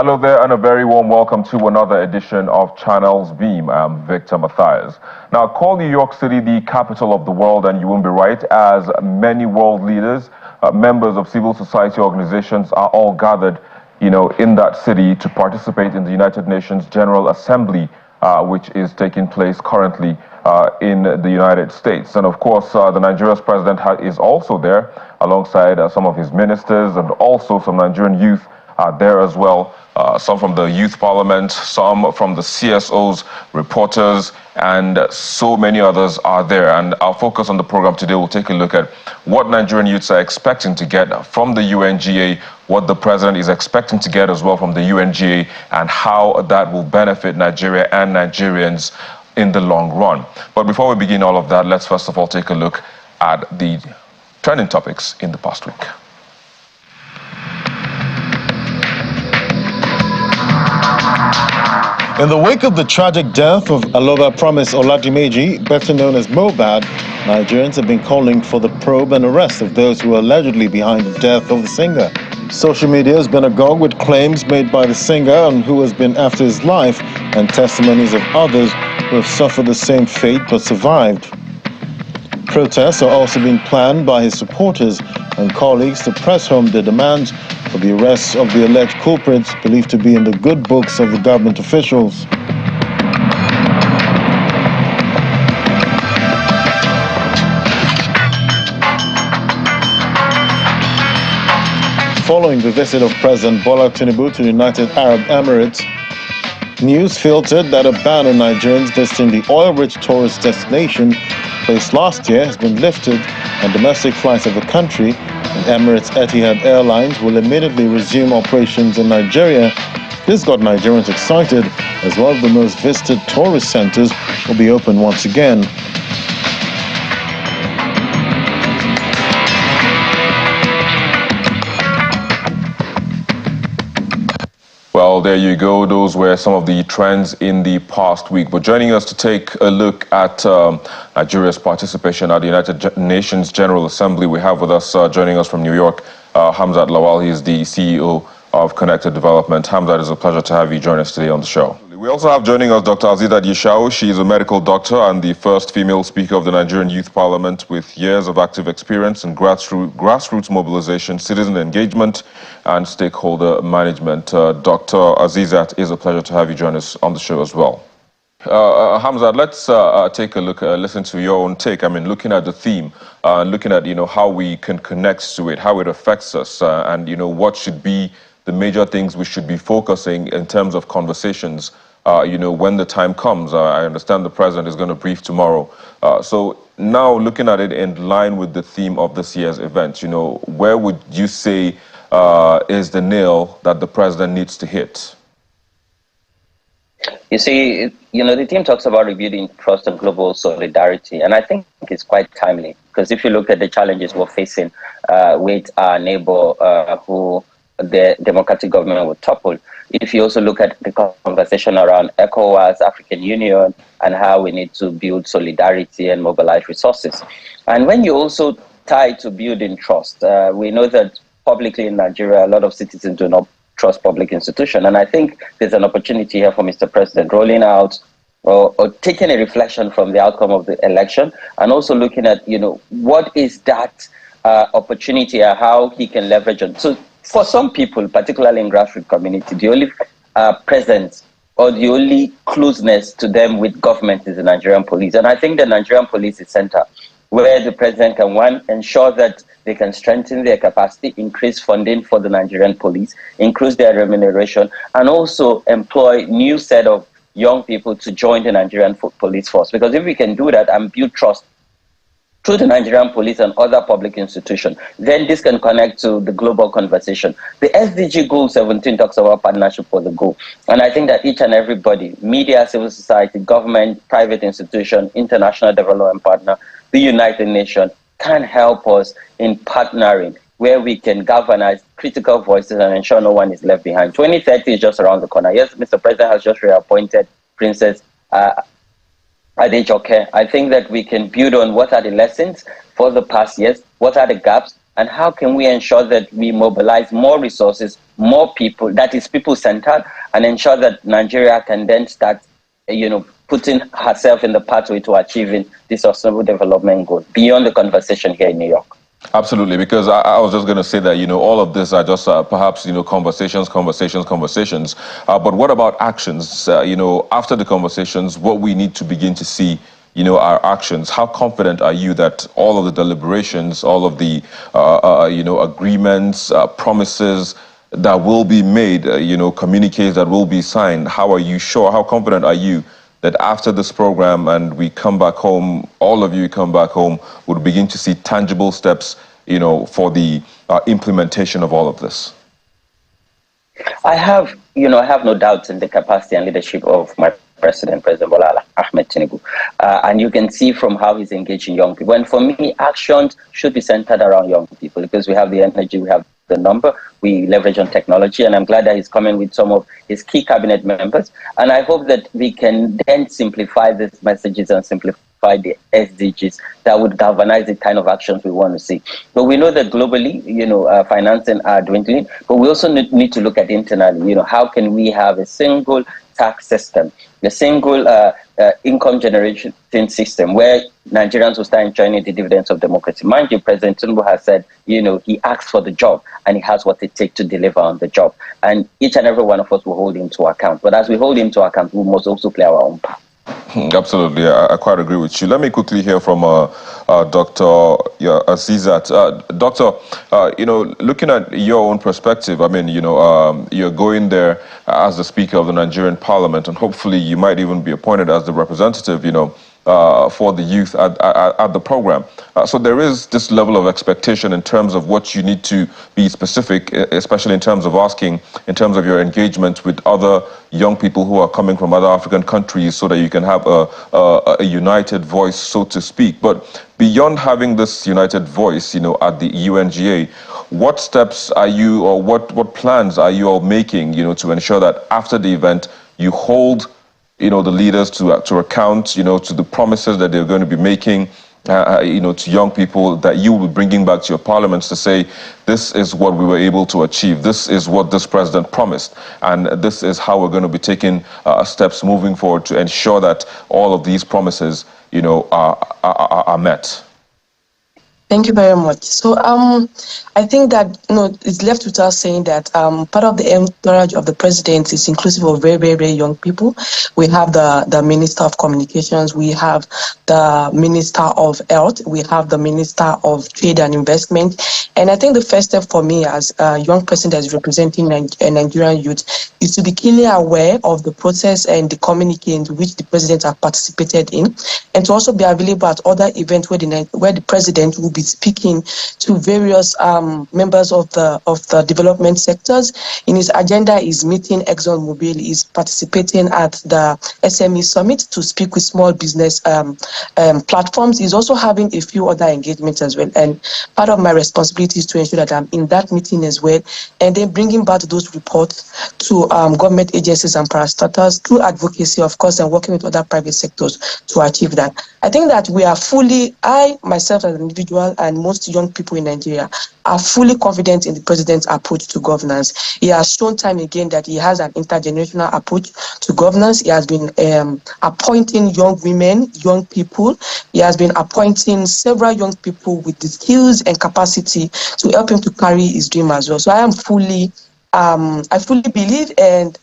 Hello there and a very warm welcome to another edition of Channels Beam. I'm Victor Matthias. Now, call New York City the capital of the world, and you won't be right, as many world leaders, members of civil society organizations are all gathered, in that city to participate in the United Nations General Assembly, which is taking place currently in the United States. And of course, the Nigeria's president is also there alongside some of his ministers and also some Nigerian youth there as well. Some from the Youth Parliament, some from the CSOs, reporters, and so many others are there. And our focus on the program today will take a look at what Nigerian youths are expecting to get from the UNGA, what the president is expecting to get as well from the UNGA, and how that will benefit Nigeria and Nigerians in the long run. But before we begin all of that, let's first of all take a look at the trending topics in the past week. In the wake of the tragic death of Aloba Promise Oladimeji, better known as Mohbad, Nigerians have been calling for the probe and arrest of those who are allegedly behind the death of the singer. Social media has been agog with claims made by the singer and who has been after his life, and testimonies of others who have suffered the same fate but survived. Protests are also being planned by his supporters and colleagues to press home their demands for the arrests of the alleged culprits believed to be in the good books of the government officials. Following the visit of President Bola Tinubu to the United Arab Emirates, news filtered that a ban on Nigerians visiting the oil-rich tourist destination placed last year has been lifted, and domestic flights of the country and Emirates Etihad Airlines will immediately resume operations in Nigeria. This got Nigerians excited, as one of the most visited tourist centers will be open once again. Well, there you go. Those were some of the trends in the past week. But joining us to take a look at Nigeria's participation at the United Nations General Assembly, we have with us, joining us from New York, Hamzat Lawal. He is the CEO of Connected Development. Hamzat, it's a pleasure to have you join us today on the show. We also have joining us Dr. Aziza Yeshao. She is a medical doctor and the first female speaker of the Nigerian Youth Parliament with years of active experience in grassroots mobilization, citizen engagement, and stakeholder management. Dr. Azizat, it's a pleasure to have you join us on the show as well. Hamzat, let's take a look, listen to your own take. I mean, looking at the theme, looking at, how we can connect to it, how it affects us, and, what should be the major things we should be focusing in terms of conversations, when the time comes. I understand the president is going to brief tomorrow. So now looking at it in line with the theme of this year's event, where would you say is the nail that the president needs to hit? You see, the theme talks about rebuilding trust and global solidarity, and I think it's quite timely, because if you look at the challenges we're facing with our neighbor who the democratic government would topple, if you also look at the conversation around ECOWAS, African Union, and how we need to build solidarity and mobilize resources. And when you also tie to building trust, we know that publicly in Nigeria, a lot of citizens do not trust public institutions. And I think there's an opportunity here for Mr. President rolling out or taking a reflection from the outcome of the election, and also looking at, what is that opportunity and how he can leverage it. So for some people, particularly in grassroots community, the only presence or the only closeness to them with government is the Nigerian police. And I think the Nigerian police is center, where the president can, one, ensure that they can strengthen their capacity, increase funding for the Nigerian police, increase their remuneration, and also employ new set of young people to join the Nigerian police force. Because if we can do that and build trust through the Nigerian police and other public institutions, then this can connect to the global conversation. The SDG Goal 17 talks about partnership for the goal. And I think that each and everybody, media, civil society, government, private institution, international development partner, the United Nations, can help us in partnering, where we can galvanize critical voices and ensure no one is left behind. 2030 is just around the corner. Yes, Mr. President has just reappointed Princess Adejoke. I think that we can build on what are the lessons for the past years, what are the gaps, And how can we ensure that we mobilize more resources, more people, that is people-centered, and ensure that Nigeria can then start, putting herself in the pathway to achieving the sustainable development goal beyond the conversation here in New York? Absolutely, because I was just going to say that, all of this are just perhaps, conversations. But what about actions? After the conversations, what we need to begin to see, our actions. How confident are you that all of the deliberations, all of the, agreements, promises that will be made, communiques that will be signed, how are you sure, how confident are you that after this program and we come back home, all of you come back home, we'll begin to see tangible steps, for the implementation of all of this? I have no doubts in the capacity and leadership of my President Bola Ahmed Tinubu. And you can see from how he's engaging young people. And for me, actions should be centered around young people because we have the energy, we have the number, we leverage on technology, and I'm glad that he's coming with some of his key cabinet members. And I hope that we can then simplify these messages and simplify the SDGs that would galvanize the kind of actions we want to see. But we know that globally, financing are dwindling, but we also need to look at internally, how can we have a single tax system, a single income generation system where Nigerians will start enjoying the dividends of democracy. Mind you, President Tinubu has said, he asked for the job and he has what it takes to deliver on the job. And each and every one of us will hold him to account. But as we hold him to account, we must also play our own part. Absolutely, I quite agree with you. Let me quickly hear from Dr. Azizat. Doctor, looking at your own perspective, I mean, you're going there as the Speaker of the Nigerian Parliament, and hopefully you might even be appointed as the representative, for the youth at the program. So there is this level of expectation in terms of what you need to be specific, especially in terms of asking, in terms of your engagement with other young people who are coming from other African countries so that you can have a united voice, so to speak. But beyond having this united voice, at the UNGA, what steps are you, or what plans are you all making, to ensure that after the event you hold the leaders to account, to the promises that they're going to be making, to young people, that you will be bringing back to your parliaments to say, this is what we were able to achieve, this is what this president promised, and this is how we're going to be taking steps moving forward to ensure that all of these promises, are met. Thank you very much. So I think that it's left with us saying that part of the entourage of the president is inclusive of very, very, very young people. We have the Minister of Communications, we have the Minister of Health, we have the Minister of Trade and Investment. And I think the first step for me as a young person that is representing Nigerian youth is to be keenly aware of the process and the communique in which the president has participated in, and to also be available at other events where the president will be speaking to various members of the development sectors. In his agenda is meeting ExxonMobil, is participating at the SME Summit to speak with small business platforms. He's also having a few other engagements as well. And part of my responsibility is to ensure that I'm in that meeting as well, and then bringing back those reports to government agencies and parastatals through advocacy, of course, and working with other private sectors to achieve that. I think that we are fully, I myself as an individual and most young people in Nigeria are fully confident in the president's approach to governance. He has shown time again that he has an intergenerational approach to governance. He has been appointing young women, young people. He has been appointing several young people with the skills and capacity to help him to carry his dream as well. So I fully believe and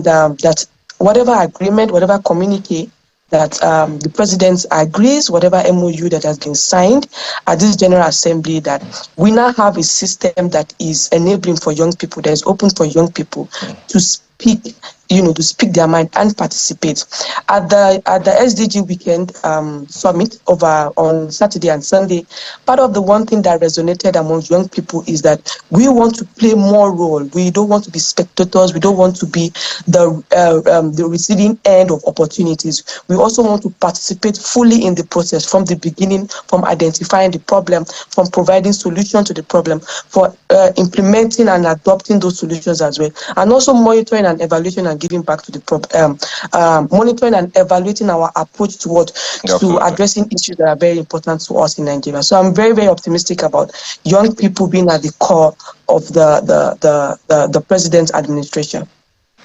that whatever agreement, whatever communique that the president agrees, whatever MOU that has been signed at this General Assembly, that we now have a system that is enabling for young people, that is open for young people to speak, to speak their mind and participate. At the SDG weekend summit over on Saturday and Sunday, part of the one thing that resonated among young people is that we want to play more role. We don't want to be spectators. We don't want to be the receiving end of opportunities. We also want to participate fully in the process from the beginning, from identifying the problem, from providing solution to the problem, for implementing and adopting those solutions as well, and also monitoring and evaluating and giving back to the monitoring and evaluating our approach to addressing issues that are very important to us in Nigeria. So I'm very, very optimistic about young people being at the core of the president's administration.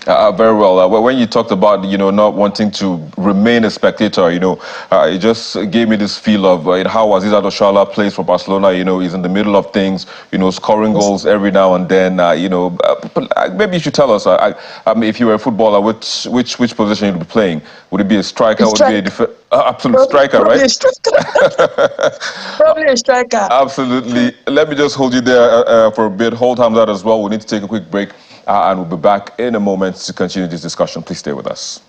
Very well. When you talked about, not wanting to remain a spectator, it just gave me this feel of how Aziz Adoshala plays for Barcelona. He's in the middle of things, scoring goals every now and then. Maybe you should tell us, if you were a footballer, which position you'd be playing? Would it be a striker? Would it be a absolute striker, probably right? A striker. Probably a striker. Absolutely. Let me just hold you there for a bit. Hold Hamzat as well. We need to take a quick break. And we'll be back in a moment to continue this discussion. Please stay with us.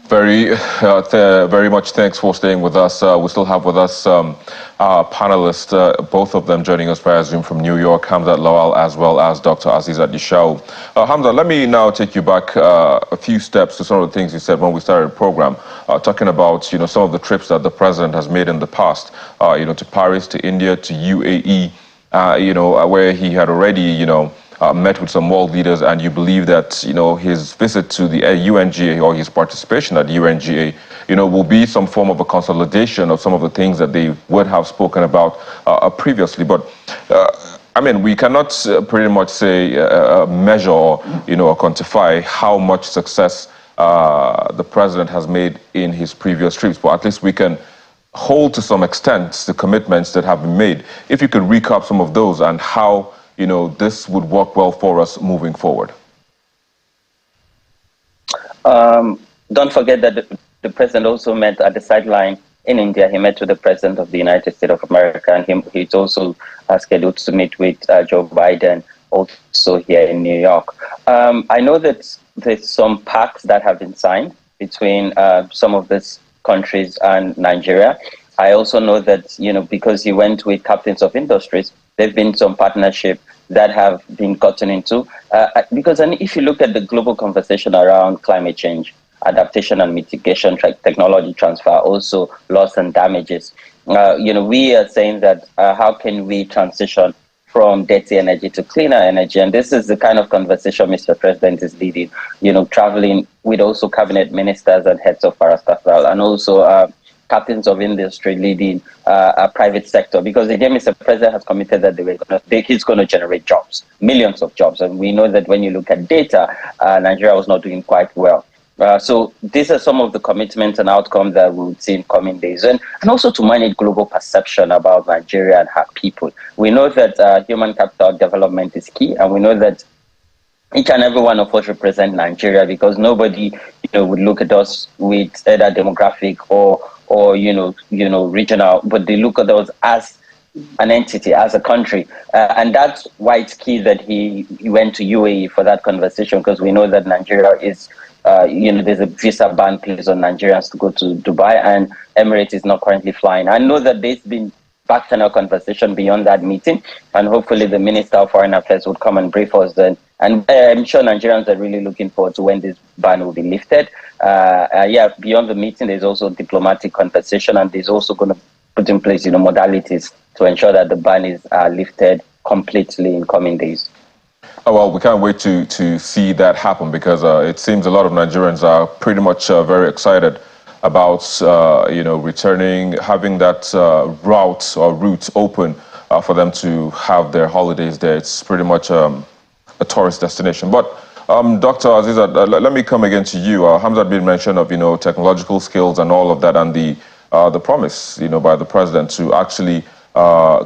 Very much thanks for staying with us. We still have with us our panelists, both of them joining us via Zoom from New York, Hamzat Lawal as well as Dr. Azizat Dishau. Hamzat, let me now take you back a few steps to some of the things you said when we started the program, talking about some of the trips that the president has made in the past, to Paris, to India, to UAE, where he had already, met with some world leaders, and you believe that, his visit to the UNGA or his participation at UNGA, will be some form of a consolidation of some of the things that they would have spoken about previously. But, we cannot pretty much say, measure or, or quantify how much success the president has made in his previous trips, but at least we can hold to some extent the commitments that have been made. If you could recap some of those and how this would work well for us moving forward. Don't forget that the president also met at the sideline in India. He met with the president of the United States of America, and he's also scheduled to meet with Joe Biden also here in New York. I know that there's some pacts that have been signed between some of these countries and Nigeria. I also know that, because he went with captains of industries, there have been some partnership that have been gotten into. Because if you look at the global conversation around climate change, adaptation and mitigation, technology transfer, also loss and damages, we are saying that how can we transition from dirty energy to cleaner energy? And this is the kind of conversation Mr. President is leading, traveling with also cabinet ministers and heads of parastatal, and also captains of industry leading a private sector, because again, Mr. President has committed that he's going to generate jobs, millions of jobs. And we know that when you look at data, Nigeria was not doing quite well. So these are some of the commitments and outcomes that we would see in coming days, and also to manage global perception about Nigeria and her people. We know that human capital development is key, and we know that each and every one of us represent Nigeria, because nobody would look at us with either demographic or regional, but they look at us as an entity, as a country. And that's why it's key that he went to UAE for that conversation, because we know that Nigeria is, there's a visa ban placed on Nigerians to go to Dubai, and Emirates is not currently flying. I know that there's been back-channel conversation beyond that meeting, and hopefully the Minister of Foreign Affairs would come and brief us then. And I'm sure Nigerians are really looking forward to when this ban will be lifted. Beyond the meeting, there's also diplomatic conversation, and there's also going to put in place, modalities to ensure that the ban is lifted completely in coming days. Oh, well, we can't wait to see that happen, because it seems a lot of Nigerians are pretty much very excited about, returning, having that route open for them to have their holidays there. It's pretty much a tourist destination. But Dr. Azizat, let me come again to you. Hamzat did mention of, technological skills and all of that, and the promise, by the president to actually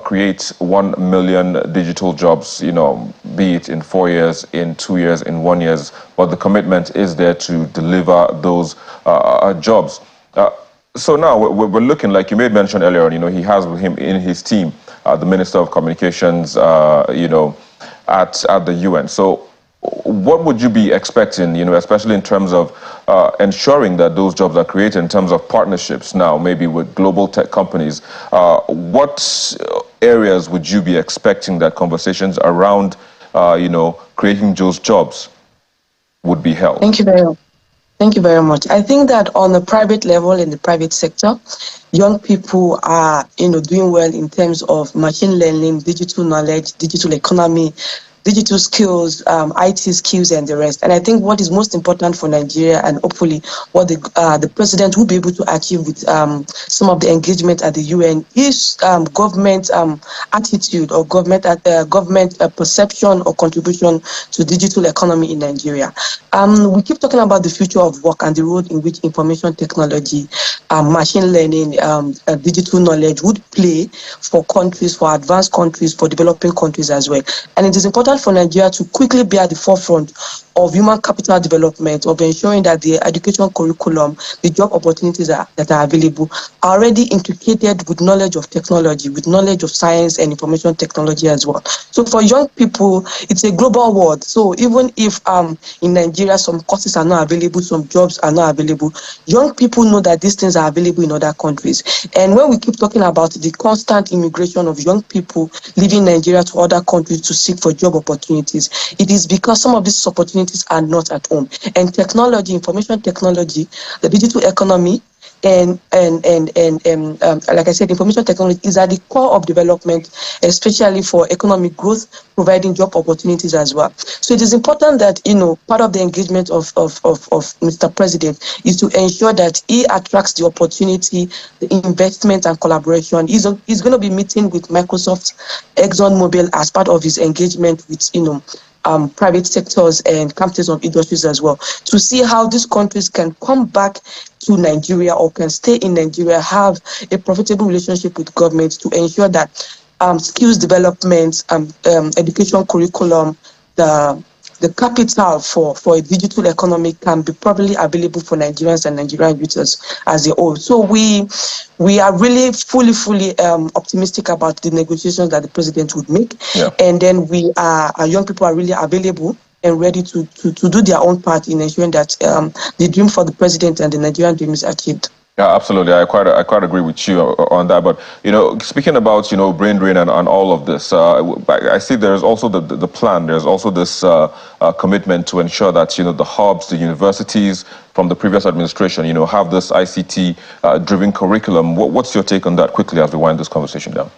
create 1 million digital jobs, be it in 4 years, in 2 years, in 1 year. But the commitment is there to deliver those jobs. So now we're looking, like you made mention earlier on, he has with him in his team, the Minister of Communications, at the UN. So what would you be expecting, especially in terms of ensuring that those jobs are created, in terms of partnerships now, maybe with global tech companies? What areas would you be expecting that conversations around, creating those jobs would be held? Thank you very much. Thank you very much. I think that on the private level, in the private sector, young people are, doing well in terms of machine learning, digital knowledge, digital economy, digital skills, IT skills, and the rest. And I think what is most important for Nigeria, and hopefully what the president will be able to achieve with some of the engagement at the UN, is government attitude or government perception or contribution to digital economy in Nigeria. We keep talking about the future of work and the role in which information technology, machine learning, digital knowledge would play for countries, for advanced countries, for developing countries as well. And it is important for Nigeria to quickly be at the forefront of human capital development, of ensuring that the education curriculum, the job opportunities that are available are already integrated with knowledge of technology, with knowledge of science and information technology as well. So for young people, it's a global world. So even if in Nigeria some courses are not available, some jobs are not available, young people know that these things are available in other countries. And when we keep talking about the constant immigration of young people leaving Nigeria to other countries to seek for job opportunities, it is because some of these opportunities are not at home. And technology, information technology, the digital economy, and like I said, information technology is at the core of development, especially for economic growth, providing job opportunities as well. So it is important that, part of the engagement of Mr. President is to ensure that he attracts the opportunity, the investment and collaboration. He's going to be meeting with Microsoft, ExxonMobil as part of his engagement with, private sectors and captains of industries as well, to see how these countries can come back to Nigeria or can stay in Nigeria, have a profitable relationship with government to ensure that skills development, education curriculum, the capital for a digital economy can be properly available for Nigerians and Nigerian users as a whole. So we are really fully optimistic about the negotiations that the president would make. Yeah. And then our young people are really available and ready to do their own part in ensuring that the dream for the president and the Nigerian dream is achieved. Yeah, absolutely. I quite agree with you on that. But speaking about brain drain and all of this, I see there's also the plan. There's also this commitment to ensure that the hubs, the universities from the previous administration, have this ICT driven curriculum. What's your take on that? Quickly, as we wind this conversation down.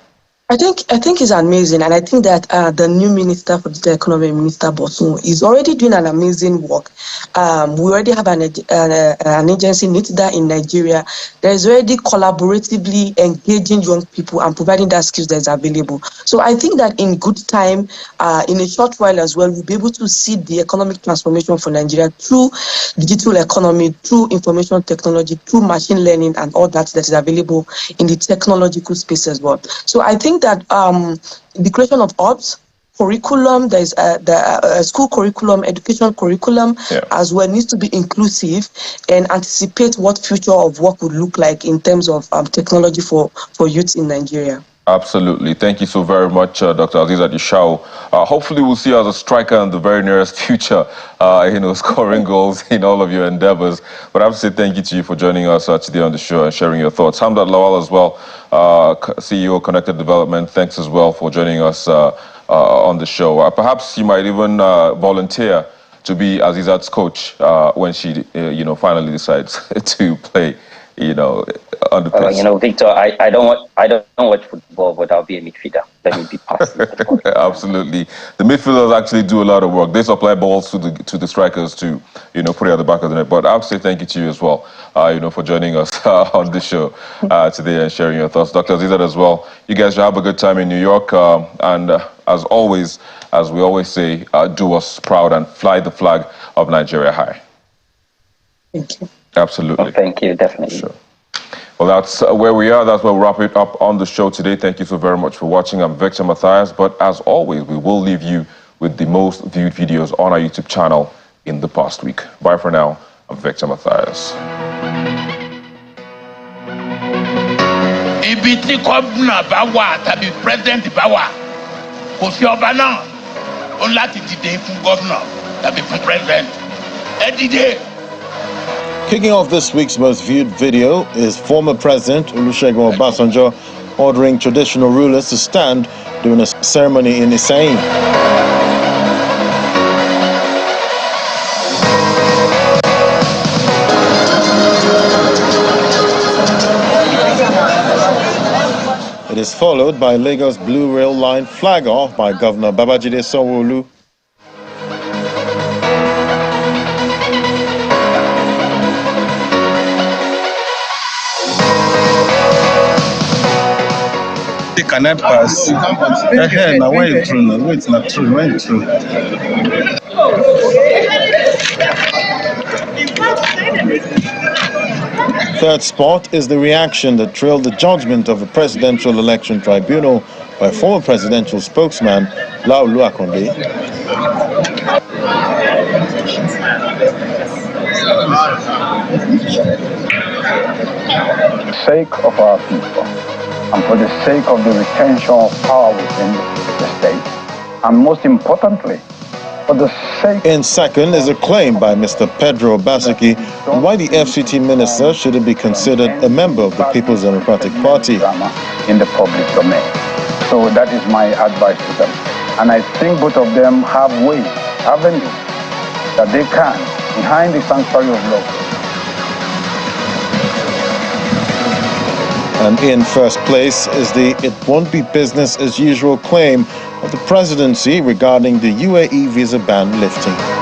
I think it's amazing, and I think that the new minister for digital economy, Minister Bosun, is already doing an amazing work. We already have an agency, NITDA, in Nigeria. There is already collaboratively engaging young people and providing that skills that is available. So I think that in good time, in a short while as well, we'll be able to see the economic transformation for Nigeria through digital economy, through information technology, through machine learning, and all that is available in the technological space as well. So I think that the creation of hubs, curriculum, there's the school curriculum, education curriculum as well needs to be inclusive and anticipate what future of work would look like in terms of technology for youth in Nigeria. Absolutely. Thank you so very much, Dr. Azeezat Yishau. Hopefully we'll see you as a striker in the very nearest future, scoring goals in all of your endeavors. But I have to say thank you to you for joining us today on the show and sharing your thoughts. Hamdat Lawal as well, CEO Connected Development, thanks as well for joining us on the show. Perhaps you might even volunteer to be Azeezat's coach when she, finally decides to play, on the pitch. Victor, I don't watch football, but I'll be a midfielder. Let me be passive. Absolutely. The midfielders actually do a lot of work. They supply balls to the strikers to, put it at the back of the net. But I would say thank you to you as well, for joining us on this show today and sharing your thoughts. Dr. Azeezat as well. You guys should have a good time in New York. And as always, as we always say, do us proud and fly the flag of Nigeria high. Thank you. Absolutely. Well, thank you, definitely. Sure. Well, that's where we are. That's where we'll wrap it up on the show today. Thank you so very much for watching. I'm Victor Matthias. But as always, we will leave you with the most viewed videos on our YouTube channel in the past week. Bye for now. I'm Victor Matthias. Ibi tí gómìnà bá wà tàbí president bá wà, kò sí ọba náà ó láti dìde fún gómìnà tàbí fún president. Ẹ dìde. Kicking off this week's most viewed video is former President Olusegun Obasanjo ordering traditional rulers to stand during a ceremony in Iseyin. It is followed by Lagos Blue Rail Line flag off by Governor Babajide Sanwo-Olu. take cannot pass. Now why you true? Now wait, not true. Why you true? Third spot is the reaction that trailed the judgment of a presidential election tribunal by former presidential spokesman Lau Luakonde. For the sake of our people and for the sake of the retention of power within the state, and most importantly, for the sake... In second is a claim by Mr. Pedro Basiki why the FCT minister shouldn't be considered a member of the People's Democratic Party. In the public domain. So that is my advice to them. And I think both of them have ways, avenues, that they can, behind the sanctuary of law. And in first place is the "it won't be business as usual" claim of the presidency regarding the UAE visa ban lifting.